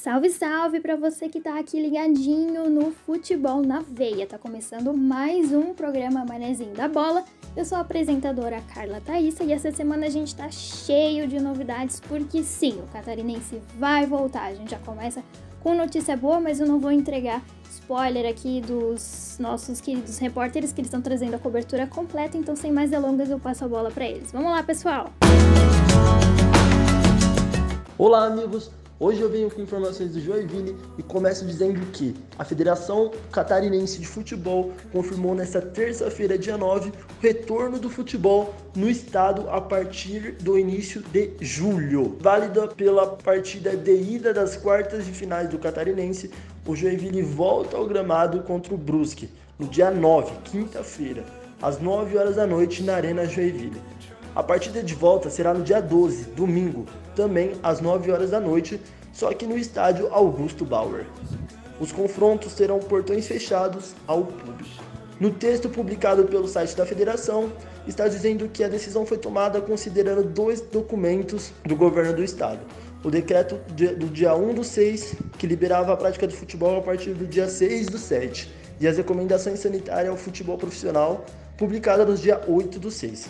Salve, salve para você que tá aqui ligadinho no Futebol na Veia. Tá começando mais um programa Manezinho da Bola. Eu sou a apresentadora Carla Thaísa e essa semana a gente tá cheio de novidades porque sim, o Catarinense vai voltar. A gente já começa com notícia boa, mas eu não vou entregar spoiler aqui dos nossos queridos repórteres que eles estão trazendo a cobertura completa, então sem mais delongas eu passo a bola para eles. Vamos lá, pessoal! Olá, amigos! Hoje eu venho com informações do Joinville e começo dizendo que a Federação Catarinense de Futebol confirmou nesta terça-feira, dia 9, o retorno do futebol no estado a partir do início de julho. Válida pela partida de ida das quartas de finais do Catarinense, o Joinville volta ao gramado contra o Brusque no dia 9, quinta-feira, às 9 horas da noite na Arena Joinville. A partida de volta será no dia 12, domingo, também às 9 horas da noite, só que no estádio Augusto Bauer. Os confrontos terão portões fechados ao público. No texto publicado pelo site da federação, está dizendo que a decisão foi tomada considerando dois documentos do governo do estado. O decreto do dia 1/6, que liberava a prática do futebol a partir do dia 6/7, e as recomendações sanitárias ao futebol profissional, publicada no dia 8/6.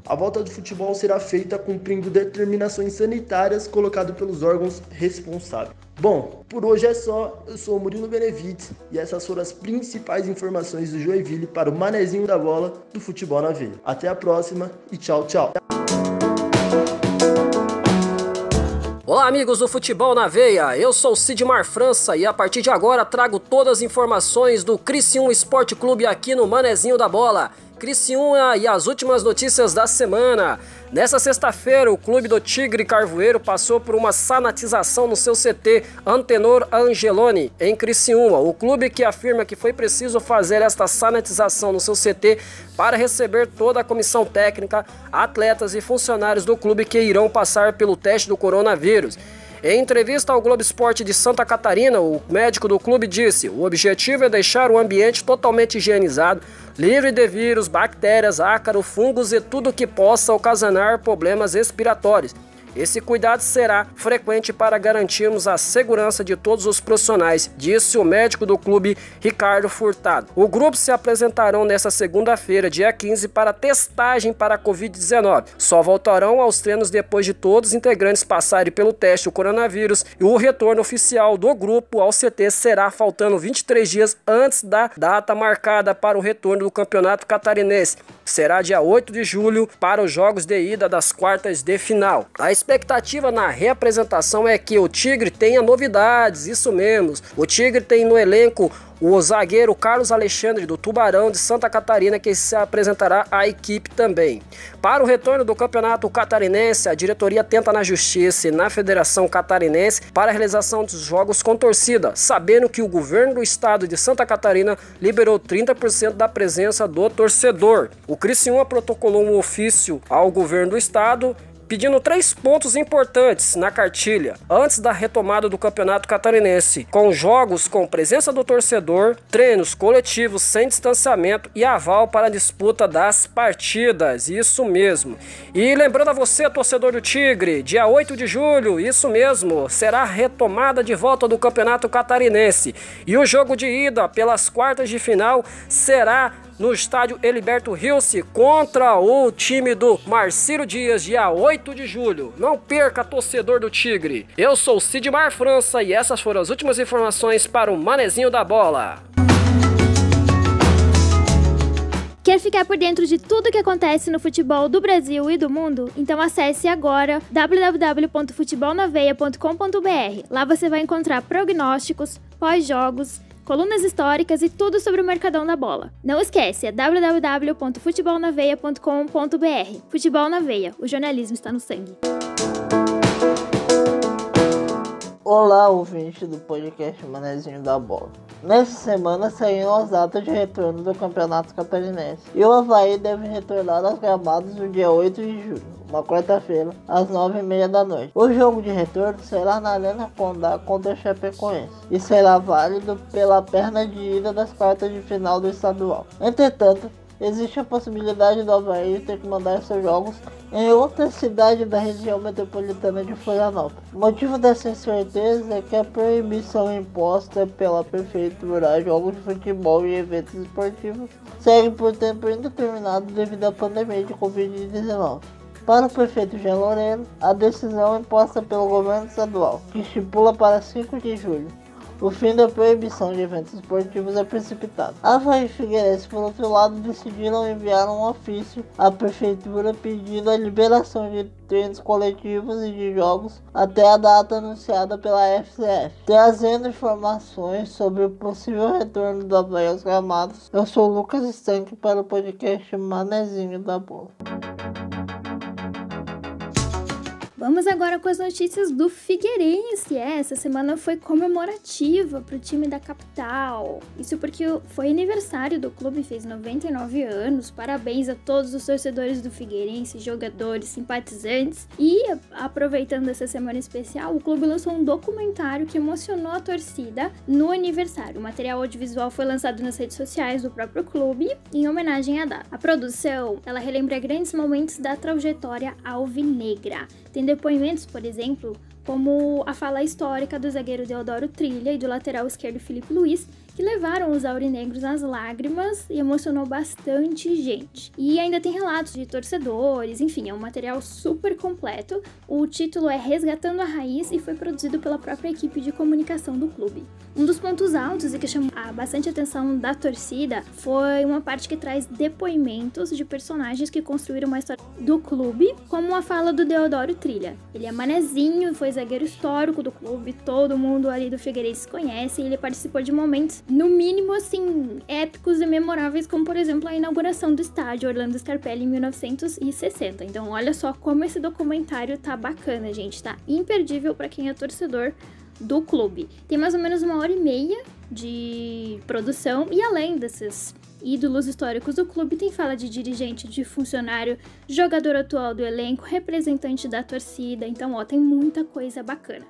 A volta do futebol será feita cumprindo determinações sanitárias colocadas pelos órgãos responsáveis. Bom, por hoje é só. Eu sou o Murilo Benevides e essas foram as principais informações do Joinville para o Manezinho da Bola do Futebol na Veia. Até a próxima e tchau, tchau. Olá, amigos do Futebol na Veia, eu sou o Sidmar França e a partir de agora trago todas as informações do Criciúma Esporte Clube aqui no Manezinho da Bola. Criciúma e as últimas notícias da semana. Nessa sexta-feira, o clube do Tigre Carvoeiro passou por uma sanitização no seu CT Antenor Angeloni, em Criciúma. O clube que afirma que foi preciso fazer esta sanitização no seu CT para receber toda a comissão técnica, atletas e funcionários do clube que irão passar pelo teste do coronavírus. Em entrevista ao Globo Esporte de Santa Catarina, o médico do clube disse: o objetivo é deixar o ambiente totalmente higienizado, livre de vírus, bactérias, ácaro, fungos e tudo que possa ocasionar problemas respiratórios. Esse cuidado será frequente para garantirmos a segurança de todos os profissionais, disse o médico do clube, Ricardo Furtado. O grupo se apresentarão nesta segunda-feira, dia 15, para testagem para a Covid-19. Só voltarão aos treinos depois de todos os integrantes passarem pelo teste do coronavírus e o retorno oficial do grupo ao CT será faltando 23 dias antes da data marcada para o retorno do Campeonato Catarinense. Será dia 8 de julho para os jogos de ida das quartas de final. A expectativa na reapresentação é que o Tigre tenha novidades, isso mesmo. O Tigre tem no elenco o zagueiro Carlos Alexandre do Tubarão de Santa Catarina, que se apresentará à equipe também. Para o retorno do Campeonato Catarinense, a diretoria tenta na Justiça e na Federação Catarinense para a realização dos jogos com torcida, sabendo que o governo do estado de Santa Catarina liberou 30% da presença do torcedor. O Criciúma protocolou um ofício ao governo do estado pedindo 3 pontos importantes na cartilha antes da retomada do Campeonato Catarinense, com jogos com presença do torcedor, treinos coletivos sem distanciamento e aval para a disputa das partidas, isso mesmo. E lembrando a você, torcedor do Tigre, dia 8 de julho, isso mesmo, será a retomada de volta do Campeonato Catarinense e o jogo de ida pelas quartas de final será no estádio Heriberto Rilse contra o time do Marcílio Dias, dia 8 de julho. Não perca, torcedor do Tigre. Eu sou o Sidmar França e essas foram as últimas informações para o Manezinho da Bola. Quer ficar por dentro de tudo que acontece no futebol do Brasil e do mundo? Então acesse agora www.futebolnaveia.com.br. Lá você vai encontrar prognósticos, pós-jogos, colunas históricas e tudo sobre o Mercadão da Bola. Não esquece, é www.futebolnaveia.com.br. Futebol na Veia, o jornalismo está no sangue. Olá, ouvinte do podcast Manezinho da Bola. Nesta semana saíram as datas de retorno do Campeonato Catarinense e o Avaí deve retornar aos gramados no dia 8 de julho, uma quarta-feira, às 9h30 da noite. O jogo de retorno será na Arena Condá contra a Chapecoense e será válido pela perna de ida das quartas de final do estadual. Entretanto, existe a possibilidade do Avaí ter que mandar seus jogos em outra cidade da região metropolitana de Florianópolis. O motivo dessa incerteza é que a proibição imposta pela prefeitura a jogos de futebol e eventos esportivos segue por tempo indeterminado devido à pandemia de Covid-19. Para o prefeito Jean Loureiro, a decisão é imposta pelo governo estadual, que estipula para 5 de julho. O fim da proibição de eventos esportivos é precipitado. Avaí e Figueirense, por outro lado, decidiram enviar um ofício à prefeitura pedindo a liberação de treinos coletivos e de jogos até a data anunciada pela FCF. Trazendo informações sobre o possível retorno do Avaí aos gramados, eu sou Lucas Stank para o podcast Manezinho da Bola. Vamos agora com as notícias do Figueirense. Essa semana foi comemorativa para o time da capital. Isso porque foi aniversário do clube, fez 99 anos. Parabéns a todos os torcedores do Figueirense, jogadores, simpatizantes. E aproveitando essa semana especial, o clube lançou um documentário que emocionou a torcida no aniversário. O material audiovisual foi lançado nas redes sociais do próprio clube em homenagem à data. A produção, ela relembra grandes momentos da trajetória alvinegra. Tem depoimentos, por exemplo, como a fala histórica do zagueiro Deodoro Trilha e do lateral esquerdo Felipe Luiz, que levaram os aurinegros às lágrimas e emocionou bastante gente. E ainda tem relatos de torcedores, enfim, é um material super completo. O título é Resgatando a Raiz e foi produzido pela própria equipe de comunicação do clube. Um dos pontos altos e que chamou bastante atenção da torcida foi uma parte que traz depoimentos de personagens que construíram uma história do clube, como a fala do Deodoro Trilha. Ele é manezinho, foi zagueiro histórico do clube, todo mundo ali do Figueirense conhece, e ele participou de momentos, no mínimo assim, épicos e memoráveis, como por exemplo a inauguração do estádio Orlando Scarpelli em 1960. Então olha só como esse documentário tá bacana, gente, tá imperdível para quem é torcedor do clube. Tem mais ou menos 1h30 de produção e além desses ídolos históricos do clube, tem fala de dirigente, de funcionário, jogador atual do elenco, representante da torcida, então ó, tem muita coisa bacana.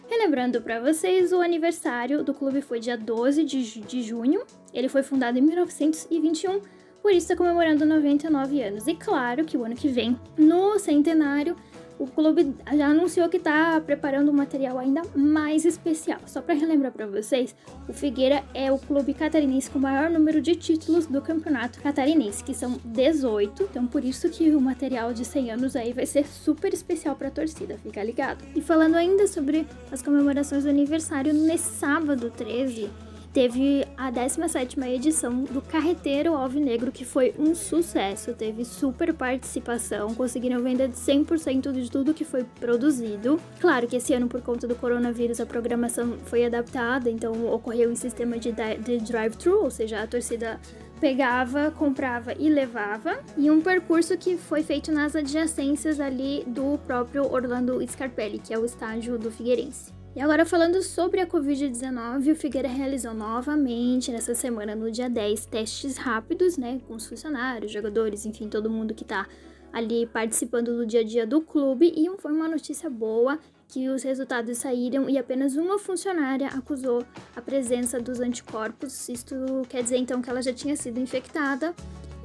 Relembrando para vocês, o aniversário do clube foi dia 12 de junho, ele foi fundado em 1921, por isso está comemorando 99 anos. E claro que o ano que vem, no centenário, o clube já anunciou que está preparando um material ainda mais especial. Só para relembrar para vocês, o Figueira é o clube catarinense com o maior número de títulos do campeonato catarinense, que são 18. Então por isso que o material de 100 anos aí vai ser super especial para a torcida, fica ligado. E falando ainda sobre as comemorações do aniversário, nesse sábado 13, teve a 17ª edição do Carreteiro Alvinegro, que foi um sucesso, teve super participação, conseguiram vender 100% de tudo que foi produzido. Claro que esse ano, por conta do coronavírus, a programação foi adaptada, então ocorreu em sistema de drive-thru, ou seja, a torcida pegava, comprava e levava, e um percurso que foi feito nas adjacências ali do próprio Orlando Scarpelli, que é o estádio do Figueirense. E agora falando sobre a Covid-19, o Figueira realizou novamente nessa semana, no dia 10, testes rápidos, né, com os funcionários, jogadores, enfim, todo mundo que tá ali participando do dia a dia do clube, e foi uma notícia boa que os resultados saíram e apenas uma funcionária acusou a presença dos anticorpos. Isto quer dizer então que ela já tinha sido infectada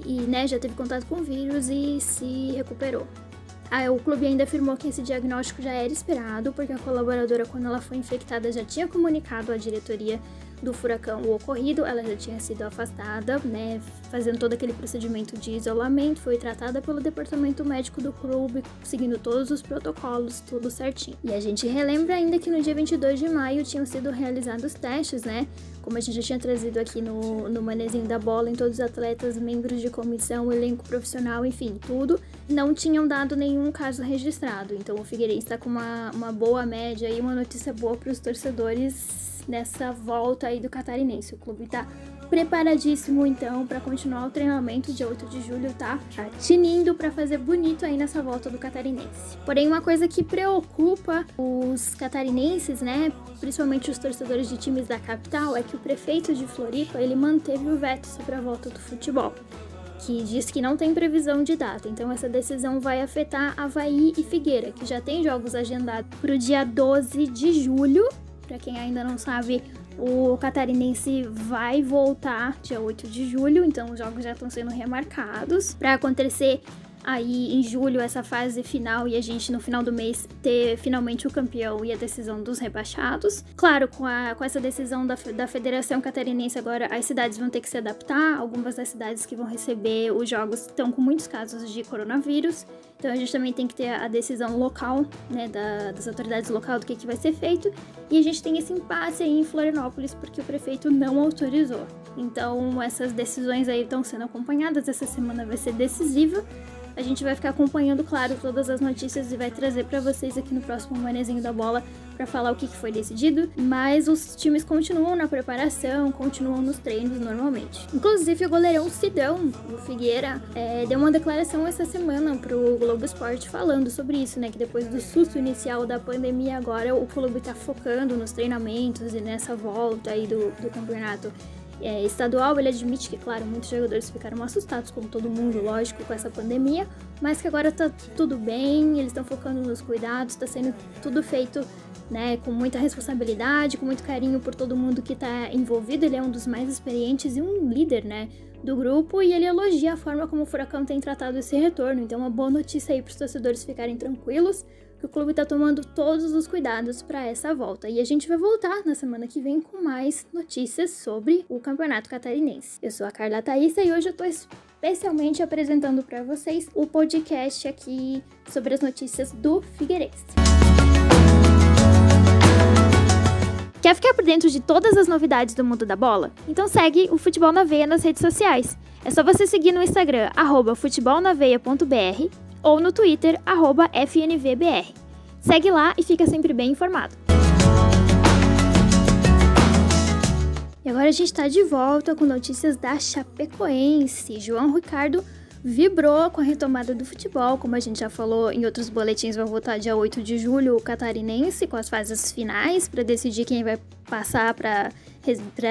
e, né, já teve contato com o vírus e se recuperou. O clube ainda afirmou que esse diagnóstico já era esperado, porque a colaboradora, quando ela foi infectada, já tinha comunicado à diretoria do Furacão o ocorrido, ela já tinha sido afastada, né, fazendo todo aquele procedimento de isolamento, foi tratada pelo departamento médico do clube, seguindo todos os protocolos, tudo certinho. E a gente relembra ainda que no dia 22 de maio tinham sido realizados testes, né, como a gente já tinha trazido aqui no Manezinho da Bola, em todos os atletas, membros de comissão, elenco profissional, enfim, tudo, não tinham dado nenhum caso registrado. Então o Figueirense está com uma boa média e uma notícia boa para os torcedores nessa volta aí do catarinense. O clube tá preparadíssimo então para continuar o treinamento dia 8 de julho, tá tinindo para fazer bonito aí nessa volta do catarinense. Porém, uma coisa que preocupa os catarinenses, né, principalmente os torcedores de times da capital, é que o prefeito de Floripa, ele manteve o veto sobre a volta do futebol, que diz que não tem previsão de data. Então essa decisão vai afetar Avaí e Figueira, que já tem jogos agendados para o dia 12 de julho. Para quem ainda não sabe, O Catarinense vai voltar dia 8 de julho, então os jogos já estão sendo remarcados para acontecer aí em julho essa fase final e a gente no final do mês ter finalmente o campeão e a decisão dos rebaixados. Claro, com essa decisão da Federação Catarinense agora as cidades vão ter que se adaptar. Algumas das cidades que vão receber os jogos estão com muitos casos de coronavírus, então a gente também tem que ter a decisão local, né, das autoridades locais do que vai ser feito. E a gente tem esse impasse aí em Florianópolis porque o prefeito não autorizou. Então essas decisões aí estão sendo acompanhadas, essa semana vai ser decisiva. A gente vai ficar acompanhando, claro, todas as notícias e vai trazer pra vocês aqui no próximo Manezinho da Bola pra falar o que foi decidido. Mas os times continuam na preparação, continuam nos treinos normalmente. Inclusive o goleirão Sidão, o Figueira, deu uma declaração essa semana pro Globo Esporte falando sobre isso, né? Que depois do susto inicial da pandemia, agora o clube tá focando nos treinamentos e nessa volta aí do campeonato estadual. Ele admite que, claro, muitos jogadores ficaram assustados, como todo mundo, lógico, com essa pandemia, mas que agora tá tudo bem, eles estão focando nos cuidados, tá sendo tudo feito, né, com muita responsabilidade, com muito carinho por todo mundo que tá envolvido. Ele é um dos mais experientes e um líder, né, do grupo, e ele elogia a forma como o Furacão tem tratado esse retorno. Então, uma boa notícia aí pros torcedores ficarem tranquilos, que o clube tá tomando todos os cuidados para essa volta. E a gente vai voltar na semana que vem com mais notícias sobre o Campeonato Catarinense. Eu sou a Carla Thaísa e hoje eu tô especialmente apresentando para vocês o podcast aqui sobre as notícias do Figueirense. Quer ficar por dentro de todas as novidades do mundo da bola? Então segue o Futebol na Veia nas redes sociais. É só você seguir no Instagram, @futebolnaveia.br, ou no Twitter, @FNVBR. Segue lá e fica sempre bem informado. E agora a gente tá de volta com notícias da Chapecoense. João Ricardo vibrou com a retomada do futebol, como a gente já falou em outros boletins. Vai voltar dia 8 de julho o Catarinense com as fases finais para decidir quem vai passar para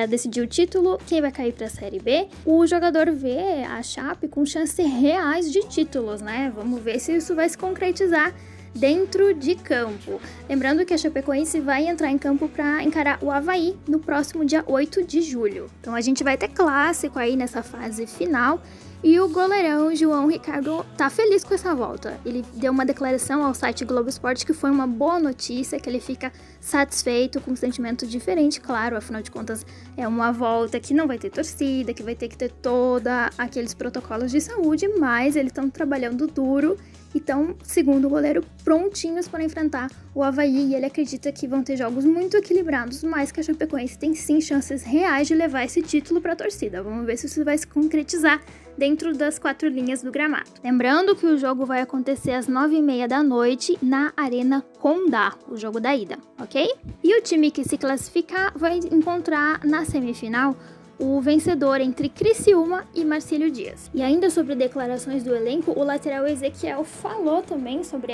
decidir o título, quem vai cair para a Série B. O jogador vê a Chape com chances reais de títulos, né? Vamos ver se isso vai se concretizar dentro de campo. Lembrando que a Chapecoense vai entrar em campo para encarar o Avaí no próximo dia 8 de julho. Então a gente vai ter clássico aí nessa fase final. E o goleirão João Ricardo tá feliz com essa volta. Ele deu uma declaração ao site Globo Esporte que foi uma boa notícia, que ele fica satisfeito, com um sentimento diferente, claro, afinal de contas é uma volta que não vai ter torcida, que vai ter que ter todos aqueles protocolos de saúde, mas eles estão trabalhando duro e estão, segundo o goleiro, prontinhos para enfrentar o Avaí, e ele acredita que vão ter jogos muito equilibrados, mas que a Chapecoense tem sim chances reais de levar esse título para a torcida. Vamos ver se isso vai se concretizar dentro das 4 linhas do gramado. Lembrando que o jogo vai acontecer às 9h30 da noite na Arena Condá, o jogo da ida, ok? E o time que se classificar vai encontrar na semifinal o vencedor entre Criciúma e Marcílio Dias. E ainda sobre declarações do elenco, o lateral Ezequiel falou também sobre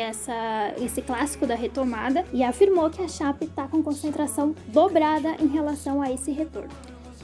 esse clássico da retomada e afirmou que a Chape está com concentração dobrada em relação a esse retorno.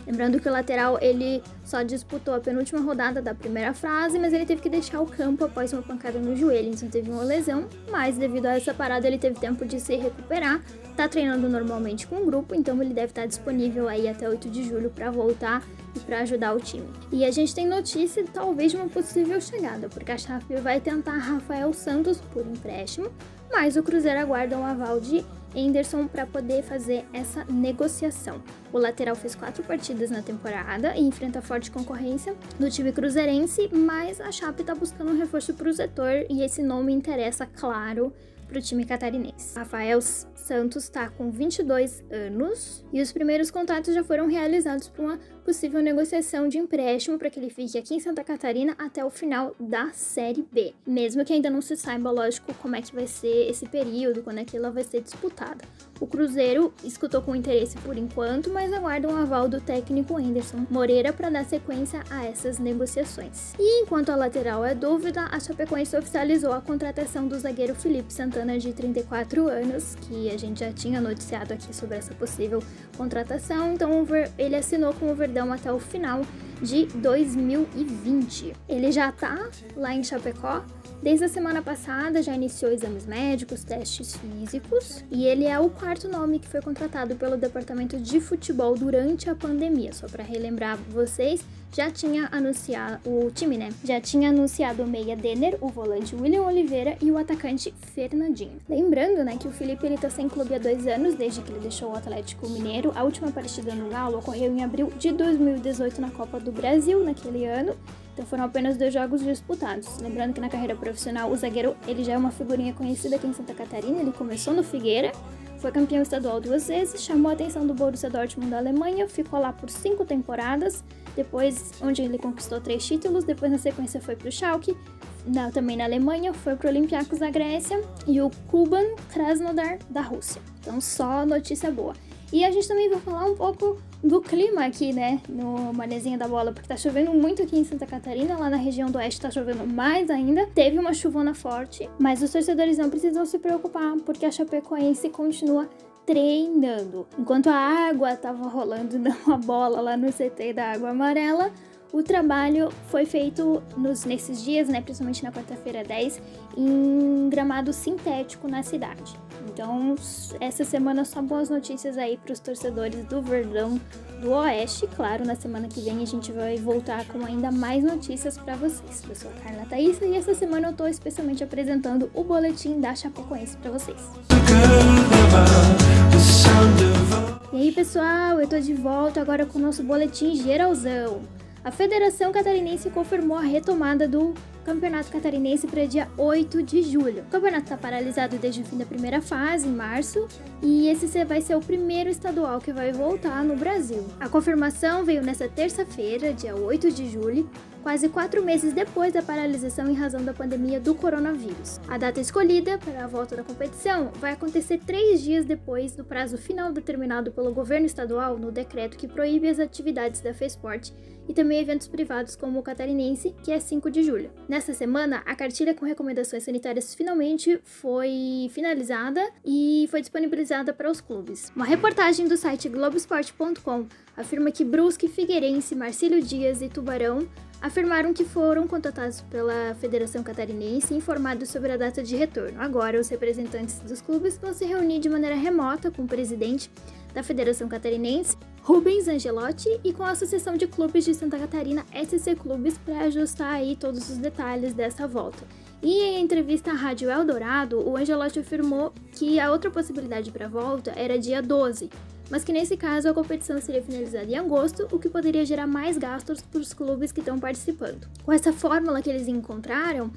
Lembrando que o lateral, ele só disputou a penúltima rodada da primeira fase, mas ele teve que deixar o campo após uma pancada no joelho, então teve uma lesão, mas devido a essa parada ele teve tempo de se recuperar, tá treinando normalmente com o grupo, então ele deve estar disponível aí até 8 de julho para voltar e para ajudar o time. E a gente tem notícia talvez de uma possível chegada, porque a Chape vai tentar Rafael Santos por empréstimo, mas o Cruzeiro aguarda um aval de Henderson para poder fazer essa negociação. O lateral fez 4 partidas na temporada e enfrenta forte concorrência do time cruzeirense, mas a Chape está buscando um reforço para o setor e esse nome interessa, claro, para o time catarinense. Rafael Santos está com 22 anos e os primeiros contatos já foram realizados para uma possível negociação de empréstimo para que ele fique aqui em Santa Catarina até o final da Série B. Mesmo que ainda não se saiba, lógico, como é que vai ser esse período, quando é que ela vai ser disputada. O Cruzeiro escutou com interesse por enquanto, mas aguarda um aval do técnico Anderson Moreira para dar sequência a essas negociações. E enquanto a lateral é dúvida, a Chapecoense oficializou a contratação do zagueiro Felipe Santana, de 34 anos, que a gente já tinha noticiado aqui sobre essa possível contratação. Então ele assinou com o Verdão até o final de 2020. Ele já tá lá em Chapecó Desde a semana passada já iniciou exames médicos, testes físicos e ele é o quarto nome que foi contratado pelo departamento de futebol durante a pandemia. Só para relembrar vocês, já tinha anunciado o time, né? Já tinha anunciado o meia Denner, o volante William Oliveira e o atacante Fernandinho. Lembrando, né, que o Felipe ele tá sem clube há 2 anos, desde que ele deixou o Atlético Mineiro. A última partida no Galo ocorreu em abril de 2018 na Copa do Brasil, naquele ano. Então foram apenas 2 jogos disputados. Lembrando que na carreira profissional o zagueiro ele já é uma figurinha conhecida aqui em Santa Catarina. Ele começou no Figueira, foi campeão estadual 2 vezes, chamou a atenção do Borussia Dortmund da Alemanha, ficou lá por 5 temporadas, depois onde ele conquistou 3 títulos, depois na sequência foi pro Schalke, também na Alemanha, foi pro Olympiacos da Grécia e o Kuban Krasnodar da Rússia. Então só notícia boa. E a gente também vai falar um pouco do clima aqui, né, no Manezinho da Bola, porque tá chovendo muito aqui em Santa Catarina, lá na região do oeste tá chovendo mais ainda. Teve uma chuvona forte, mas os torcedores não precisam se preocupar, porque a Chapecoense continua treinando. Enquanto a água tava rolando numa bola lá no CT da Água Amarela, o trabalho foi feito nesses dias, né, principalmente na quarta-feira 10, em gramado sintético na cidade. Então, essa semana só boas notícias aí para os torcedores do Verdão do Oeste. Claro, na semana que vem a gente vai voltar com ainda mais notícias para vocês. Eu sou a Carla Thaísa e essa semana eu tô especialmente apresentando o boletim da Chapecoense para vocês. E aí, pessoal, eu tô de volta agora com o nosso boletim geralzão. A Federação Catarinense confirmou a retomada do Campeonato Catarinense para dia 8 de julho. O campeonato está paralisado desde o fim da primeira fase, em março, e esse vai ser o primeiro estadual que vai voltar no Brasil. A confirmação veio nesta terça-feira, dia 8 de julho, quase 4 meses depois da paralisação em razão da pandemia do coronavírus. A data escolhida para a volta da competição vai acontecer 3 dias depois do prazo final determinado pelo governo estadual no decreto que proíbe as atividades da FESPORT e também eventos privados como o Catarinense, que é 5 de julho. Nessa semana, a cartilha com recomendações sanitárias finalmente foi finalizada e foi disponibilizada para os clubes. Uma reportagem do site Globoesporte.com afirma que Brusque, Figueirense, Marcílio Dias e Tubarão afirmaram que foram contatados pela Federação Catarinense e informados sobre a data de retorno. Agora, os representantes dos clubes vão se reunir de maneira remota com o presidente da Federação Catarinense, Rubens Angelotti, e com a Associação de Clubes de Santa Catarina, SC Clubes, para ajustar aí todos os detalhes dessa volta. E em entrevista à Rádio Eldorado, o Angelotti afirmou que a outra possibilidade para a volta era dia 12, mas que nesse caso a competição seria finalizada em agosto, o que poderia gerar mais gastos para os clubes que estão participando. Com essa fórmula que eles encontraram,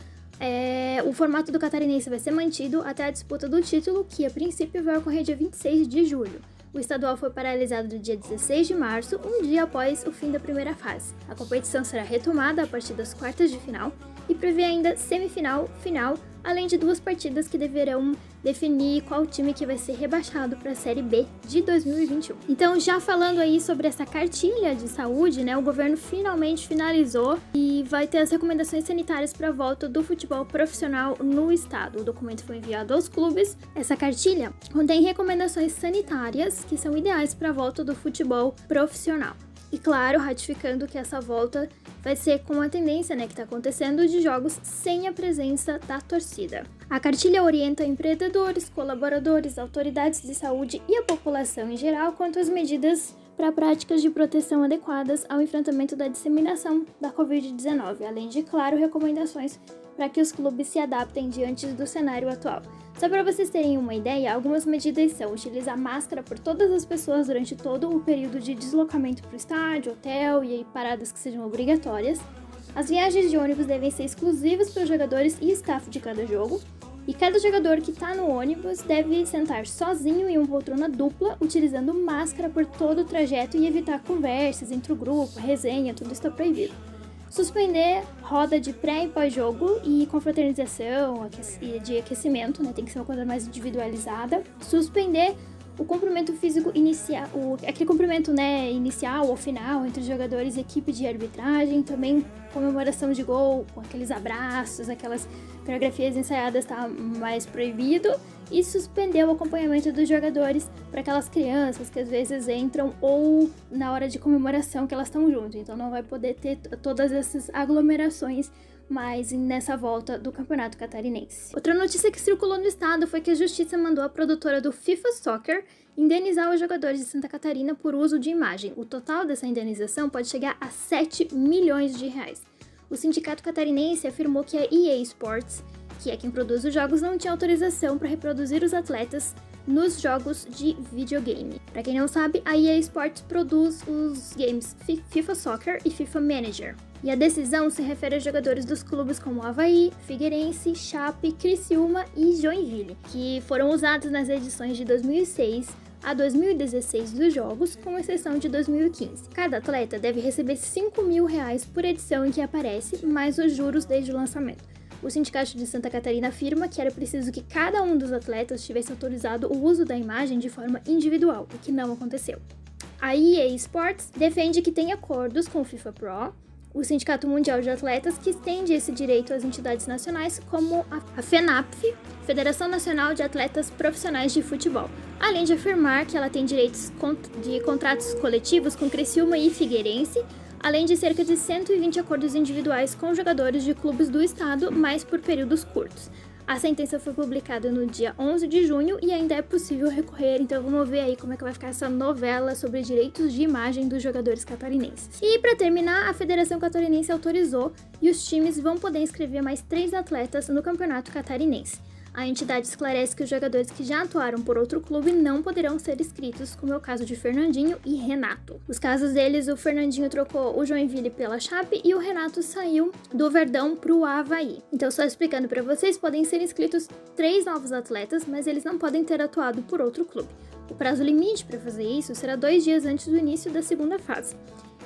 o formato do Catarinense vai ser mantido até a disputa do título, que a princípio vai ocorrer dia 26 de julho. O estadual foi paralisado no dia 16 de março, um dia após o fim da primeira fase. A competição será retomada a partir das quartas de final e prevê ainda semifinal, final, além de 2 partidas que deverão definir qual time que vai ser rebaixado para a Série B de 2021. Então, já falando aí sobre essa cartilha de saúde, né, o governo finalmente finalizou e vai ter as recomendações sanitárias para a volta do futebol profissional no estado. O documento foi enviado aos clubes. Essa cartilha contém recomendações sanitárias que são ideais para a volta do futebol profissional. E claro, ratificando que essa volta vai ser com a tendência, né, que está acontecendo, de jogos sem a presença da torcida. A cartilha orienta empreendedores, colaboradores, autoridades de saúde e a população em geral quanto às medidas para práticas de proteção adequadas ao enfrentamento da disseminação da Covid-19, além de, claro, recomendações para que os clubes se adaptem diante do cenário atual. Só para vocês terem uma ideia, algumas medidas são utilizar máscara por todas as pessoas durante todo o período de deslocamento para o estádio, hotel e paradas que sejam obrigatórias. As viagens de ônibus devem ser exclusivas para os jogadores e staff de cada jogo. E cada jogador que está no ônibus deve sentar sozinho em uma poltrona dupla, utilizando máscara por todo o trajeto e evitar conversas entre o grupo, resenha, tudo está proibido. Suspender roda de pré e pós-jogo e confraternização e de aquecimento, né? Tem que ser uma coisa mais individualizada. Suspender o cumprimento físico inicial, aquele cumprimento, né, inicial ou final entre os jogadores e equipe de arbitragem. Também comemoração de gol, com aqueles abraços, aquelas coreografias ensaiadas, tá mais proibido. E suspender o acompanhamento dos jogadores para aquelas crianças que às vezes entram ou na hora de comemoração que elas estão juntas. Então não vai poder ter todas essas aglomerações mas nessa volta do Campeonato Catarinense. Outra notícia que circulou no estado foi que a Justiça mandou a produtora do FIFA Soccer indenizar os jogadores de Santa Catarina por uso de imagem. O total dessa indenização pode chegar a 7 milhões de reais. O Sindicato Catarinense afirmou que a EA Sports, que é quem produz os jogos, não tinha autorização para reproduzir os atletas nos jogos de videogame. Para quem não sabe, a EA Sports produz os games FIFA Soccer e FIFA Manager. E a decisão se refere a jogadores dos clubes como Avaí, Figueirense, Chape, Criciúma e Joinville, que foram usados nas edições de 2006 a 2016 dos jogos, com exceção de 2015. Cada atleta deve receber R$5 mil por edição em que aparece, mais os juros desde o lançamento. O Sindicato de Santa Catarina afirma que era preciso que cada um dos atletas tivesse autorizado o uso da imagem de forma individual, o que não aconteceu. A EA Sports defende que tem acordos com o FIFA Pro, o Sindicato Mundial de Atletas, que estende esse direito às entidades nacionais, como a FENAPF, Federação Nacional de Atletas Profissionais de Futebol, além de afirmar que ela tem direitos de contratos coletivos com Criciúma e Figueirense, além de cerca de 120 acordos individuais com jogadores de clubes do estado, mas por períodos curtos. A sentença foi publicada no dia 11 de junho e ainda é possível recorrer, então vamos ver aí como é que vai ficar essa novela sobre direitos de imagem dos jogadores catarinenses. E para terminar, a Federação Catarinense autorizou e os times vão poder inscrever mais 3 atletas no Campeonato Catarinense. A entidade esclarece que os jogadores que já atuaram por outro clube não poderão ser inscritos, como é o caso de Fernandinho e Renato. Os casos deles, o Fernandinho trocou o Joinville pela Chape e o Renato saiu do Verdão para o Avaí. Então, só explicando para vocês, podem ser inscritos 3 novos atletas, mas eles não podem ter atuado por outro clube. O prazo limite para fazer isso será 2 dias antes do início da segunda fase.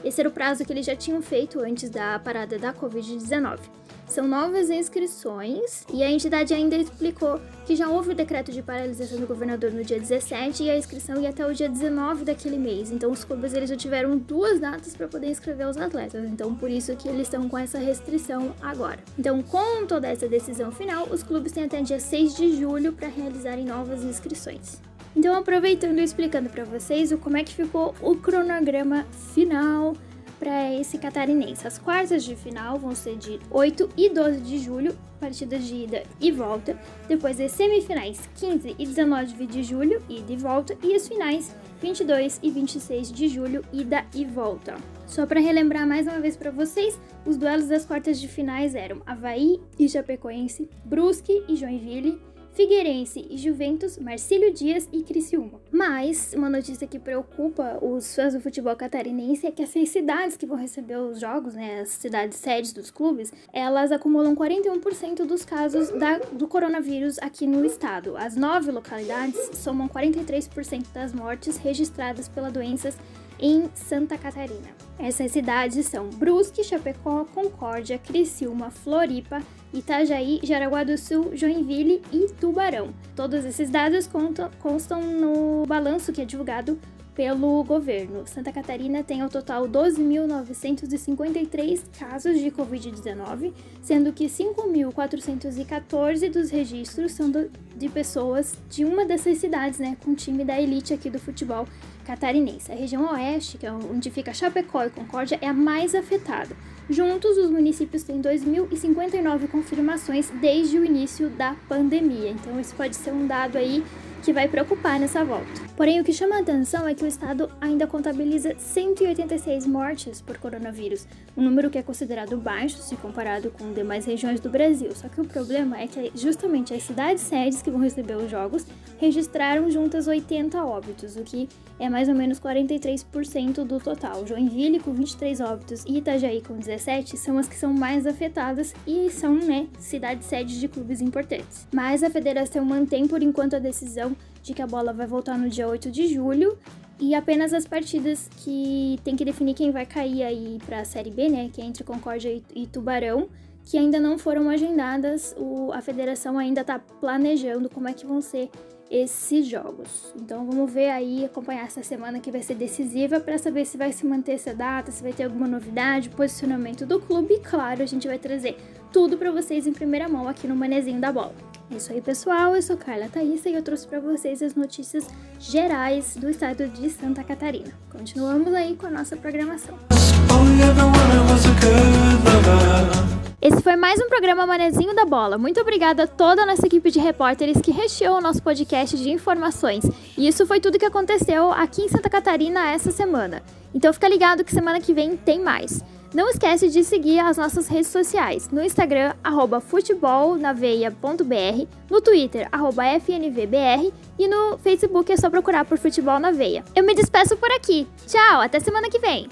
Esse era o prazo que eles já tinham feito antes da parada da Covid-19. São novas inscrições e a entidade ainda explicou que já houve o decreto de paralisação do governador no dia 17 e a inscrição ia até o dia 19 daquele mês. Então os clubes eles já tiveram 2 datas para poder inscrever os atletas, então por isso que eles estão com essa restrição agora. Então com toda essa decisão final, os clubes têm até dia 6 de julho para realizarem novas inscrições. Então aproveitando e explicando para vocês como é que ficou o cronograma final para esse catarinense. As quartas de final vão ser de 8 e 12 de julho, partidas de ida e volta. Depois as semifinais 15 e 19 de julho, ida e volta. E as finais 22 e 26 de julho, ida e volta. Só para relembrar mais uma vez para vocês, os duelos das quartas de finais eram Avaí e Chapecoense, Brusque e Joinville, Figueirense e Juventus, Marcílio Dias e Criciúma. Mas uma notícia que preocupa os fãs do futebol catarinense é que essas cidades que vão receber os jogos, né, as cidades sedes dos clubes, elas acumulam 41% dos casos do coronavírus aqui no estado. As 9 localidades somam 43% das mortes registradas pela doença em Santa Catarina. Essas cidades são Brusque, Chapecó, Concórdia, Criciúma, Floripa, Itajaí, Jaraguá do Sul, Joinville e Tubarão. Todos esses dados constam no balanço que é divulgado pelo governo. Santa Catarina tem ao total 12.953 casos de Covid-19, sendo que 5.414 dos registros são de pessoas de uma dessas cidades, né, com o time da elite aqui do futebol catarinense. A região oeste, que é onde fica Chapecó e Concórdia, é a mais afetada. Juntos, os municípios têm 2.059 confirmações desde o início da pandemia. Então, isso pode ser um dado aí que vai preocupar nessa volta. Porém, o que chama a atenção é que o estado ainda contabiliza 186 mortes por coronavírus, um número que é considerado baixo se comparado com demais regiões do Brasil. Só que o problema é que justamente as cidades sedes que vão receber os jogos registraram juntas 80 óbitos, o que é mais ou menos 43% do total. Joinville com 23 óbitos e Itajaí com 17 são as que são mais afetadas e são, né, cidades sedes de clubes importantes. Mas a federação mantém por enquanto a decisão de que a bola vai voltar no dia 8 de julho e apenas as partidas que tem que definir quem vai cair aí para a Série B, né, que é entre Concórdia e Tubarão, que ainda não foram agendadas, a federação ainda está planejando como é que vão ser esses jogos. Então vamos ver aí, acompanhar essa semana que vai ser decisiva para saber se vai se manter essa data, se vai ter alguma novidade, posicionamento do clube e claro, a gente vai trazer tudo para vocês em primeira mão aqui no Manezinho da Bola. É isso aí, pessoal, eu sou Carla Thaísa e eu trouxe para vocês as notícias gerais do estado de Santa Catarina. Continuamos aí com a nossa programação. Esse foi mais um programa Manezinho da Bola. Muito obrigada a toda a nossa equipe de repórteres que recheou o nosso podcast de informações. E isso foi tudo que aconteceu aqui em Santa Catarina essa semana. Então fica ligado que semana que vem tem mais. Não esquece de seguir as nossas redes sociais, no Instagram, @futebolnaveia.br, no Twitter, @FNVBR e no Facebook é só procurar por Futebol na Veia. Eu me despeço por aqui. Tchau, até semana que vem!